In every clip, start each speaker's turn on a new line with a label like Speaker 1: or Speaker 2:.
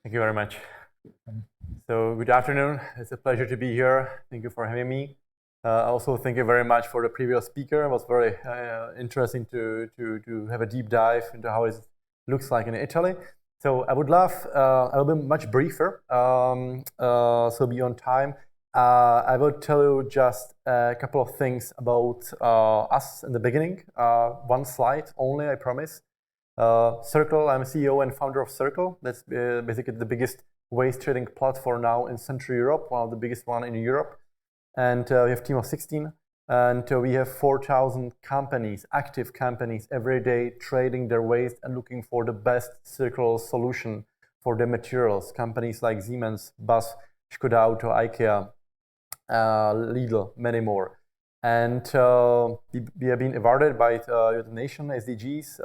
Speaker 1: Thank you very much. So good afternoon. It's a pleasure to be here. Thank you for having me. Also, thank you very much for the previous speaker. It was very interesting to have a deep dive into how it looks like in Italy. So I would love, I'll be much briefer, so be on time. I will tell you just a couple of things about us in the beginning. One slide only, I promise. Circle, I'm CEO and founder of Circle. That's basically the biggest waste trading platform now in Central Europe, one of the biggest one in Europe. And we have a team of 16. And we have 4,000 companies, active companies, every day trading their waste and looking for the best circular solution for their materials. Companies like Siemens, BASF, Skoda Auto, IKEA, Lidl, many more. And we have been awarded by the United Nations SDGs.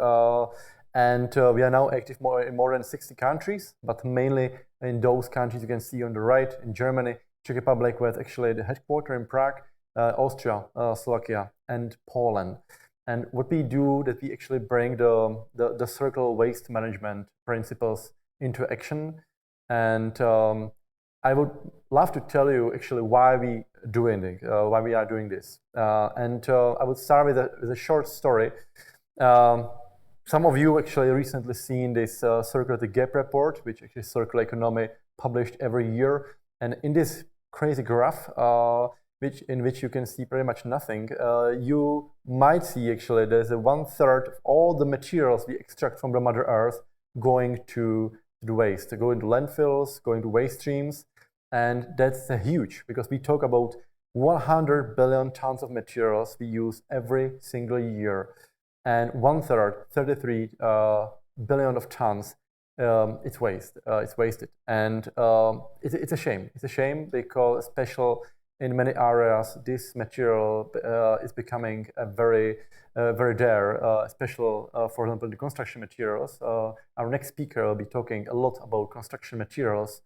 Speaker 1: And we are now active in more than 60 countries, but mainly in those countries you can see on the right, in Germany, Czech Republic, with actually the headquarters in Prague, Austria, Slovakia, and Poland. And what we do, that we actually bring the circular waste management principles into action. And I would love to tell you actually why we why we are doing this. And I would start with a short story. Some of you actually recently seen this Circular the Gap report, which actually Circular Economy published every year. And in this crazy graph, in which you can see pretty much nothing, you might see actually there's a 1/3 of all the materials we extract from the Mother Earth going to the waste, going to landfills, going to waste streams. And that's huge, because we talk about 100 billion tons of materials we use every single year. And 1/3, 33 billion of tons, it's waste. It's wasted, and it's a shame. It's a shame because, especially in many areas, this material is becoming very rare, especially for example the construction materials. Our next speaker will be talking a lot about construction materials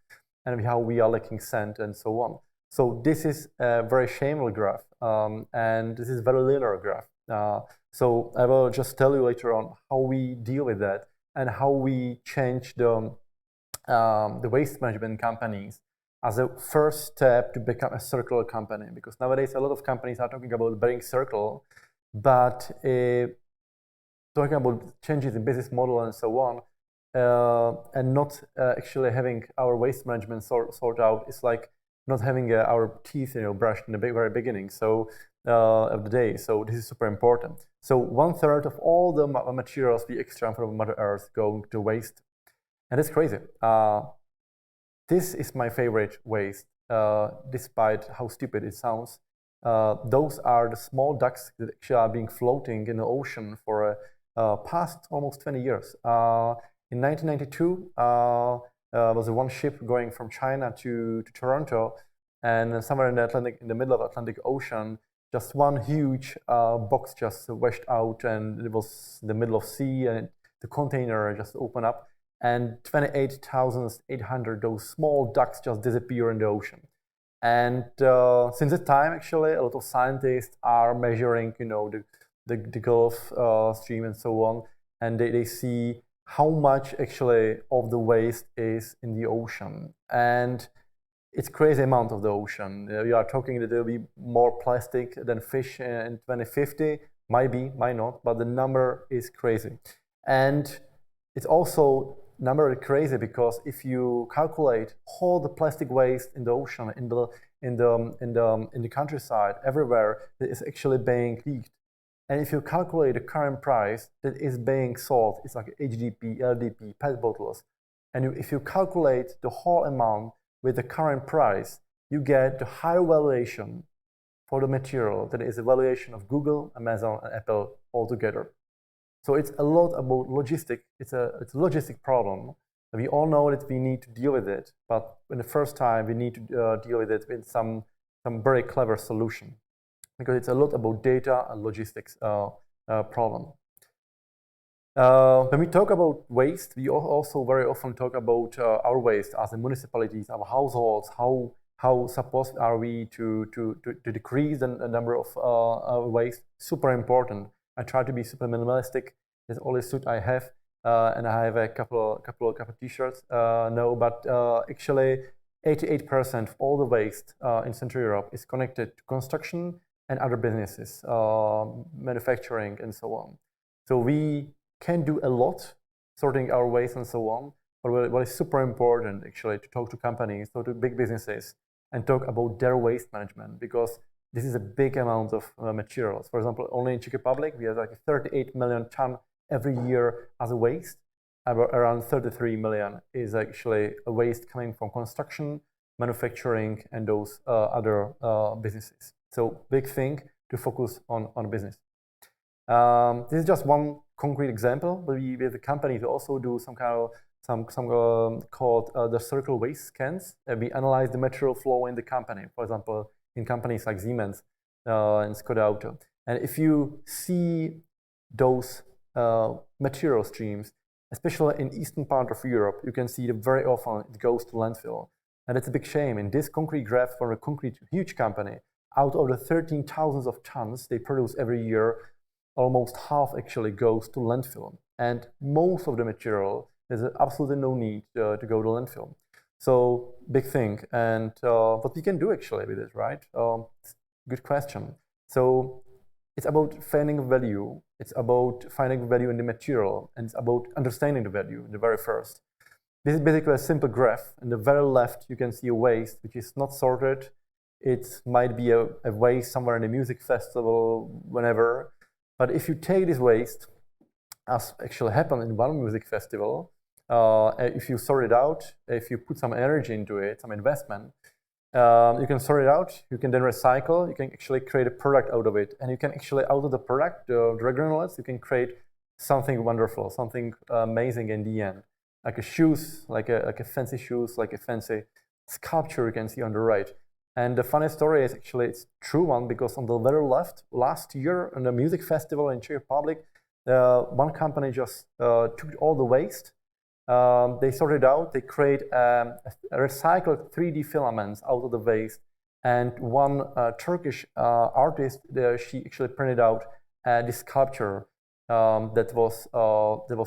Speaker 1: and how we are lacking sand and so on. So this is a very shameful graph, and this is a very linear graph. So I will just tell you later on how we deal with that and how we change the waste management companies as a first step to become a circular company. Because nowadays a lot of companies are talking about being circular, but talking about changes in business model and so on, and not actually having our waste management sort out. It's like not having our teeth, brushed in the very beginning. So of the day. So this is super important. So 1/3 of all the materials we extract from Mother Earth go to waste, and it's crazy. This is my favorite waste, despite how stupid it sounds. Those are the small ducks that actually are being floating in the ocean for past almost 20 years. In 1992, was one ship going from China to Toronto, and somewhere in the Atlantic, in the middle of Atlantic Ocean, just one huge box just washed out, and it was in the middle of sea, and the container just opened up, and 28,800 those small ducks just disappear in the ocean. And since that time, actually, a lot of scientists are measuring, the Gulf Stream and so on, and they see how much actually of the waste is in the ocean. And it's crazy amount of the ocean. We are talking that there will be more plastic than fish in 2050. Might be, might not, but the number is crazy. And it's also number crazy because if you calculate all the plastic waste in the ocean, in the countryside, everywhere, that is actually being leaked. And if you calculate the current price that is being sold, it's like HDP, LDP, PET bottles. And if you calculate the whole amount with the current price, you get the higher valuation for the material that is a valuation of Google, Amazon, and Apple altogether. So it's a lot about logistics. It's a logistic problem. We all know that we need to deal with it, but in the first time we need to deal with it with some very clever solution, because it's a lot about data and logistics problem. When we talk about waste, we also very often talk about our waste as the municipalities, our households, how supposed are we to decrease the number of waste. Super important. I try to be super minimalistic. That's all the suit I have. and I have a couple of T-shirts. No, but actually, 88% of all the waste in Central Europe is connected to construction and other businesses, manufacturing, and so on. So we can do a lot sorting our waste and so on. But what is super important actually to talk to companies, talk to big businesses, and talk about their waste management, because this is a big amount of materials. For example, only in Czech Republic, we have like 38 million ton every year as a waste. Around 33 million is actually a waste coming from construction, manufacturing, and those other businesses. So big thing to focus on business. This is just one concrete example, but we with the company to also do some kind of called the circle waste scans. We analyze the material flow in the company, for example, in companies like Siemens and Skoda Auto. And if you see those material streams, especially in eastern part of Europe, you can see that very often it goes to landfill. And it's a big shame. In this concrete graph for a concrete huge company, out of the 13,000 of tons they produce every year, almost half actually goes to landfill. And most of the material, there's absolutely no need to go to landfill. So big thing. And what we can do actually with it, right? Good question. So it's about finding value. It's about finding value in the material, and it's about understanding the value in the very first. This is basically a simple graph. On the very left, you can see a waste which is not sorted. It might be a waste somewhere in a music festival, whenever. But if you take this waste, as actually happened in one music festival, if you sort it out, if you put some energy into it, some investment, you can sort it out, you can then recycle, you can actually create a product out of it. And you can actually, out of the product, the granulates, you can create something wonderful, something amazing in the end. Like a shoes, like a fancy shoes, like a fancy sculpture you can see on the right. And the funny story is actually it's a true one, because on the very left, last year on the music festival in Czech Republic, one company just took all the waste. They sorted out, they create recycled 3D filaments out of the waste. And one Turkish artist, she actually printed out this sculpture that was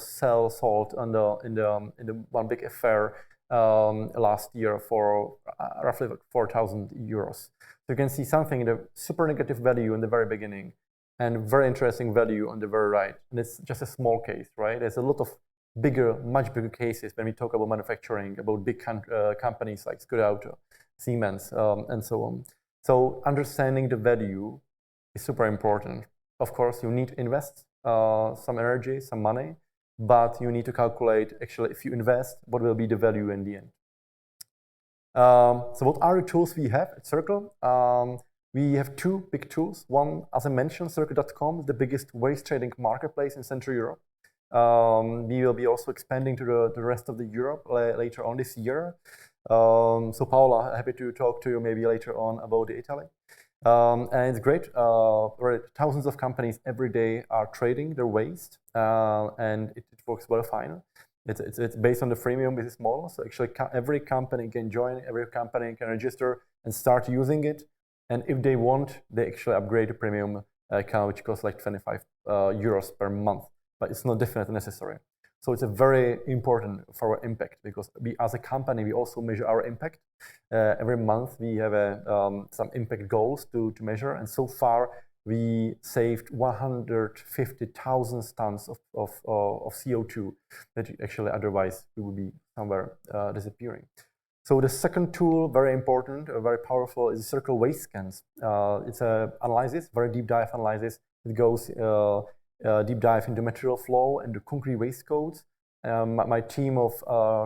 Speaker 1: sold in the one big affair last year for roughly 4,000 euros. So you can see something in the super negative value in the very beginning and very interesting value on the very right. And it's just a small case, right? There's a lot of much bigger cases when we talk about manufacturing, about big companies like Skoda Auto, Siemens, and so on. So understanding the value is super important. Of course, you need to invest some energy, some money, but you need to calculate, actually, if you invest, what will be the value in the end. So what are the tools we have at Circle? We have two big tools. One, as I mentioned, Circle.com is the biggest waste trading marketplace in Central Europe. We will be also expanding to the rest of the Europe later on this year. So Paola, happy to talk to you maybe later on about Italy. And it's great. Thousands of companies every day are trading their waste, and it works well fine. It's based on the freemium business model. So actually, every company can join, every company can register and start using it. And if they want, they actually upgrade to premium account, which costs like 25 euros per month. But it's not definitely necessary. So it's a very important for our impact, because we, as a company, we also measure our impact. Every month we have some impact goals to measure, and so far we saved 150,000 tons of CO2 that actually otherwise we would be somewhere disappearing. So the second tool, very important, very powerful, is Circle Waste Scans. It's an analysis, very deep dive analysis. It goes deep dive into material flow and the concrete waste codes. My team of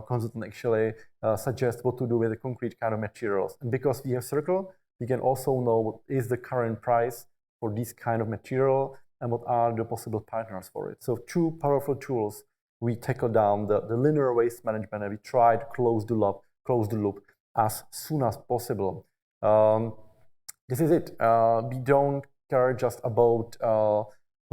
Speaker 1: consultants actually suggest what to do with the concrete kind of materials. And because we have Circle, we can also know what is the current price for this kind of material and what are the possible partners for it. So two powerful tools. We tackle down the linear waste management, and we try to close the loop as soon as possible. This is it. We don't care just about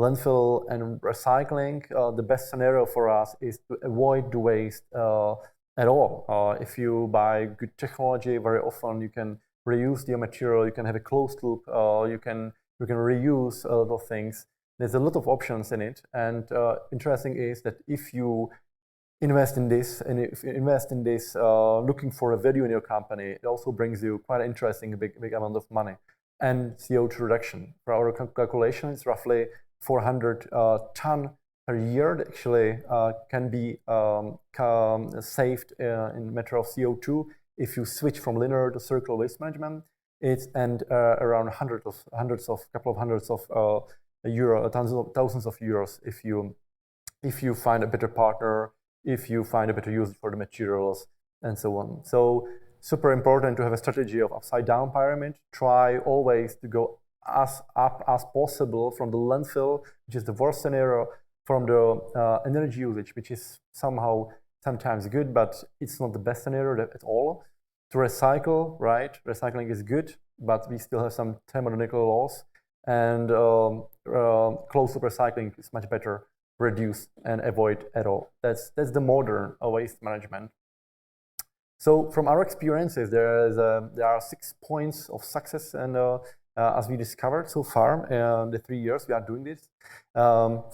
Speaker 1: landfill and recycling. The best scenario for us is to avoid the waste at all. If you buy good technology, very often you can reuse the material, you can have a closed loop, you can reuse a lot of things. There's a lot of options in it, and interesting is that if you invest in this, and if you invest in this looking for a value in your company, it also brings you quite interesting big amount of money. And CO2 reduction, for our calculation, it's roughly 400 ton per year that actually can be saved in matter of CO2 if you switch from linear to circular waste management. It's around couple of hundreds of thousands of euros if you find a better partner, if you find a better use for the materials, and so on. So super important to have a strategy of upside down pyramid. Try always to go as up as possible from the landfill, which is the worst scenario, from the energy usage, which is sometimes good, but it's not the best scenario at all. To recycle, right? Recycling is good, but we still have some thermodynamical laws, and closed-loop recycling is much better. Reduce and avoid at all. That's the modern waste management. So from our experiences, there are 6 points of success, and as we discovered so far in the 3 years we are doing this.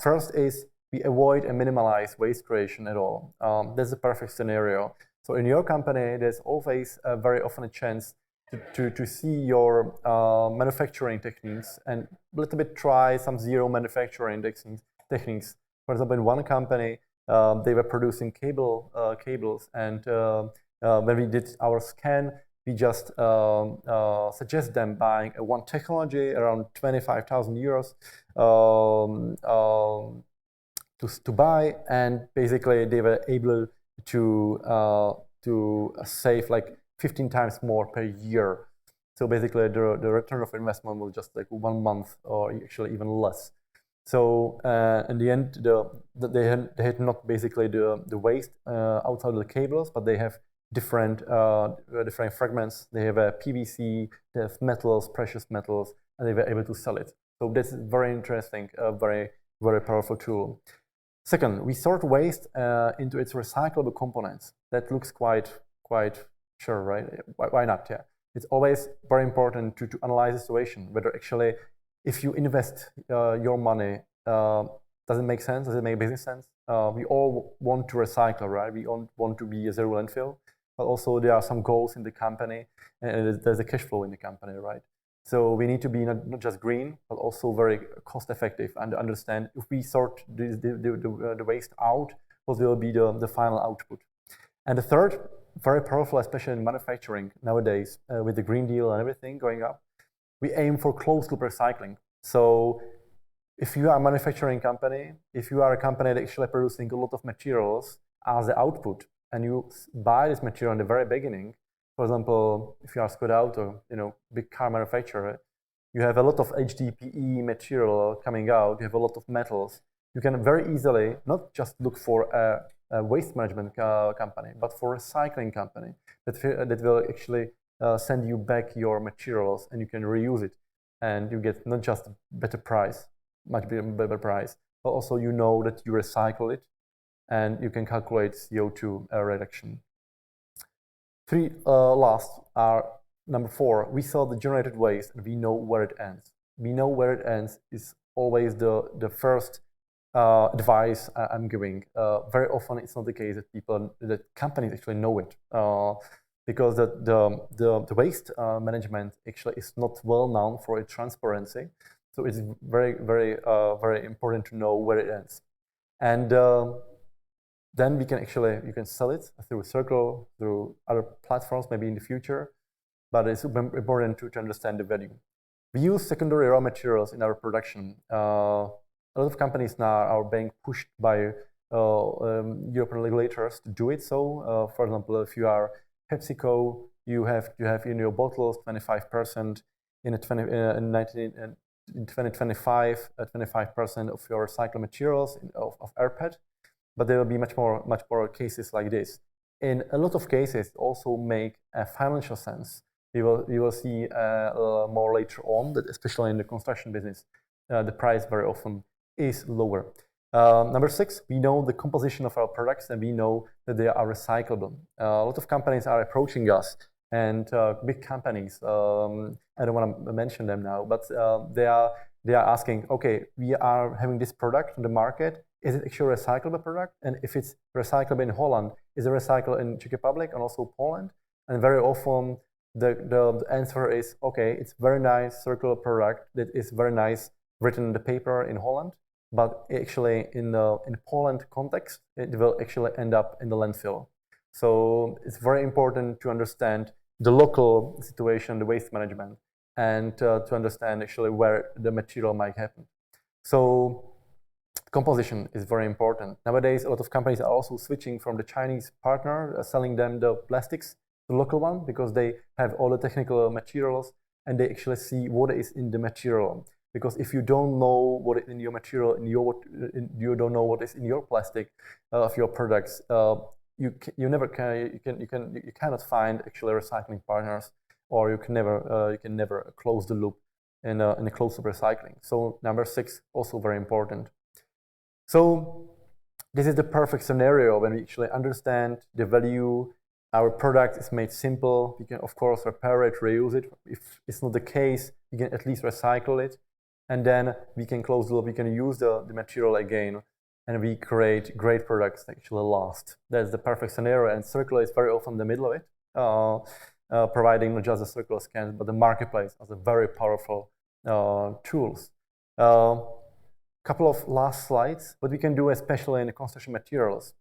Speaker 1: First is we avoid and minimize waste creation at all. That's the perfect scenario. So in your company, there's always very often a chance to see your manufacturing techniques and a little bit try some zero manufacturing techniques. For example, in one company, they were producing cables, and when we did our scan, we just suggest them buying one technology around 25,000 euros to buy, and basically they were able to save like 15 times more per year. So basically, the return of investment was just like 1 month, or actually even less. So in the end, they had not basically the waste outside of the cables, but they have different fragments. They have a PVC, they have metals, precious metals, and they were able to sell it. So that's very interesting, very powerful tool. Second, we sort waste into its recyclable components. That looks quite sure, right? Why not? Yeah, it's always very important to analyze the situation, whether actually, if you invest your money, does it make sense? Does it make business sense? We all want to recycle, right? We all want to be a zero landfill, but also there are some goals in the company, and there's a cash flow in the company, right? So we need to be not just green, but also very cost effective, and understand if we sort the waste out, what will be the final output. And the third, very powerful, especially in manufacturing nowadays, with the Green Deal and everything going up, we aim for closed-loop recycling. So if you are a manufacturing company, if you are a company that actually producing a lot of materials as the output, and you buy this material in the very beginning, for example, if you are Skoda Auto, big car manufacturer, you have a lot of HDPE material coming out, you have a lot of metals. You can very easily not just look for a waste management company, but for a recycling company that will actually send you back your materials, and you can reuse it, and you get not just a better price, much better price, but also you know that you recycle it, and you can calculate CO2 reduction. Last are number 4. We saw the generated waste, and we know where it ends. We know where it ends is always the first advice I'm giving. Very often it's not the case that companies actually know it, because the waste management actually is not well known for its transparency. So it's very important to know where it ends, and then you can sell it through Circle, through other platforms, maybe in the future. But it's important to understand the value. We use secondary raw materials in our production. A lot of companies now are being pushed by European regulators to do it. So, for example, if you are PepsiCo, you have in your bottles 25% in 2025, 25% of your recycled materials of rPET. But there will be much more cases like this. In a lot of cases, also make a financial sense. We will see more later on that, especially in the construction business, the price very often is lower. Number 6, we know the composition of our products, and we know that they are recyclable. A lot of companies are approaching us, and big companies, I don't want to mention them now, but they they are asking, okay, we are having this product on the market. Is it actually a recyclable product? And if it's recyclable in Holland, is it recyclable in Czech Republic and also Poland? And very often the answer is, okay, it's very nice circular product that is very nice written in the paper in Holland, but actually in Poland context, it will actually end up in the landfill. So it's very important to understand the local situation, the waste management, and to understand actually where the material might happen. So composition is very important. Nowadays, a lot of companies are also switching from the Chinese partner, selling them the plastics, the local one, because they have all the technical materials and they actually see what is in the material. Because if you don't know what is in your material, you don't know what is in your plastic of your products, you cannot find actually recycling partners, or you can never close the loop in a closed loop recycling. So number 6, also very important. So this is the perfect scenario when we actually understand the value. Our product is made simple. We can, of course, repair it, reuse it. If it's not the case, you can at least recycle it. And then we can close the loop. We can use the material again, and we create great products that actually last. That's the perfect scenario. And circular is very often in the middle of it, providing not just the circular scans, but the marketplace as a very powerful tools. Couple of last slides. What we can do, especially in the construction materials.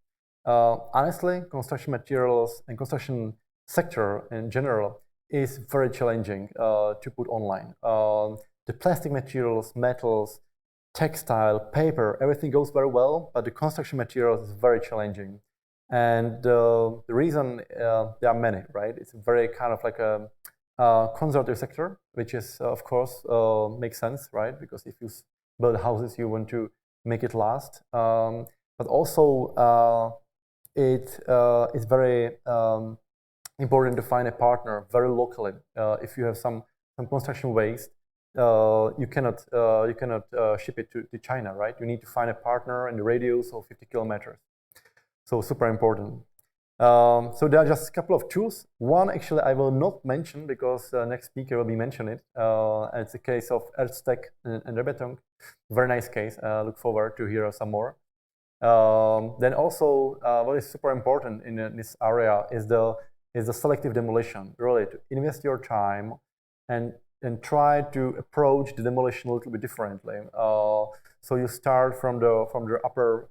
Speaker 1: Honestly, construction materials and construction sector in general is very challenging to put online. The plastic materials, metals, textile, paper, everything goes very well, but the construction materials is very challenging. And the reason, there are many, right? It's very kind of like a conservative sector, which is, of course, makes sense, right? Because if you build houses, you want to make it last. But also, it's very important to find a partner very locally. If you have some construction waste, you cannot ship it to China, right? You need to find a partner in the radius of 50 kilometers. So super important. So there are just a couple of tools. One actually I will not mention because the next speaker will be mentioning it. It's a case of Earthstack and RRAPK. Very nice case. Look forward to hear some more. Then also what is super important in this area is the selective demolition. Really, to invest your time and try to approach the demolition a little bit differently. So you start from the upper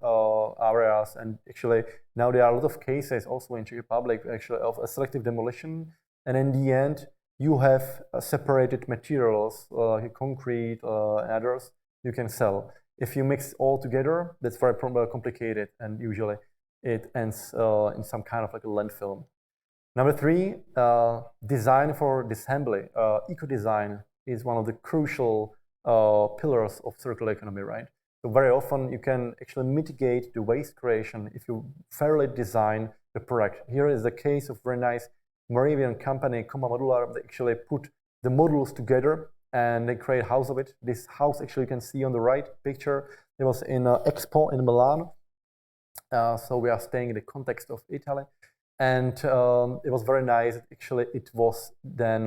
Speaker 1: areas, and actually now there are a lot of cases also in Czech Republic actually of a selective demolition, and in the end you have separated materials like concrete and others you can sell. If you mix all together, that's very complicated, and usually it ends in some kind of like a landfill. Number 3, design for disassembly. Eco-design is one of the crucial pillars of circular economy, right? So very often you can actually mitigate the waste creation if you fairly design the product. Here is the case of very nice Moravian company, Coma Modular. They actually put the modules together and they create a house of it. This house actually you can see on the right picture. It was in Expo in Milan. So we are staying in the context of Italy. And it was very nice. Actually, it was then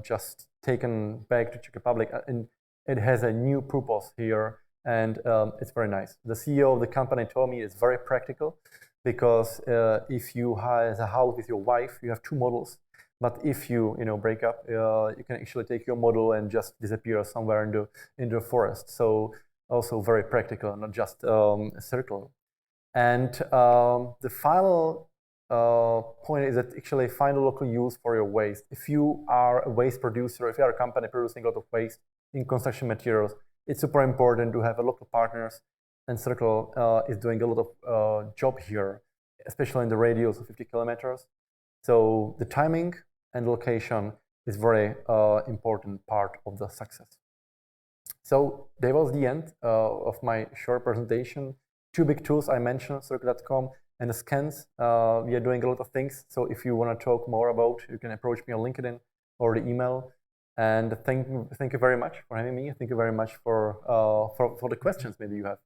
Speaker 1: just taken back to Czech Republic, and it has a new purpose here, and it's very nice. The CEO of the company told me it's very practical, because if you have a house with your wife, you have 2 models. But if you break up, you can actually take your model and just disappear somewhere in the forest. So also very practical, not just circular. And the final point is that actually find a local use for your waste. If you are a waste producer, if you are a company producing a lot of waste in construction materials, it's super important to have a local partners, and Circle is doing a lot of job here, especially in the radius of 50 kilometers. So the timing and location is very important part of the success. So that was the end of my short presentation. 2 big tools I mentioned, Circle.com and the scans. We are doing a lot of things. So if you want to talk more about, you can approach me on LinkedIn or the email. And thank you very much for having me. Thank you very much for the questions maybe you have.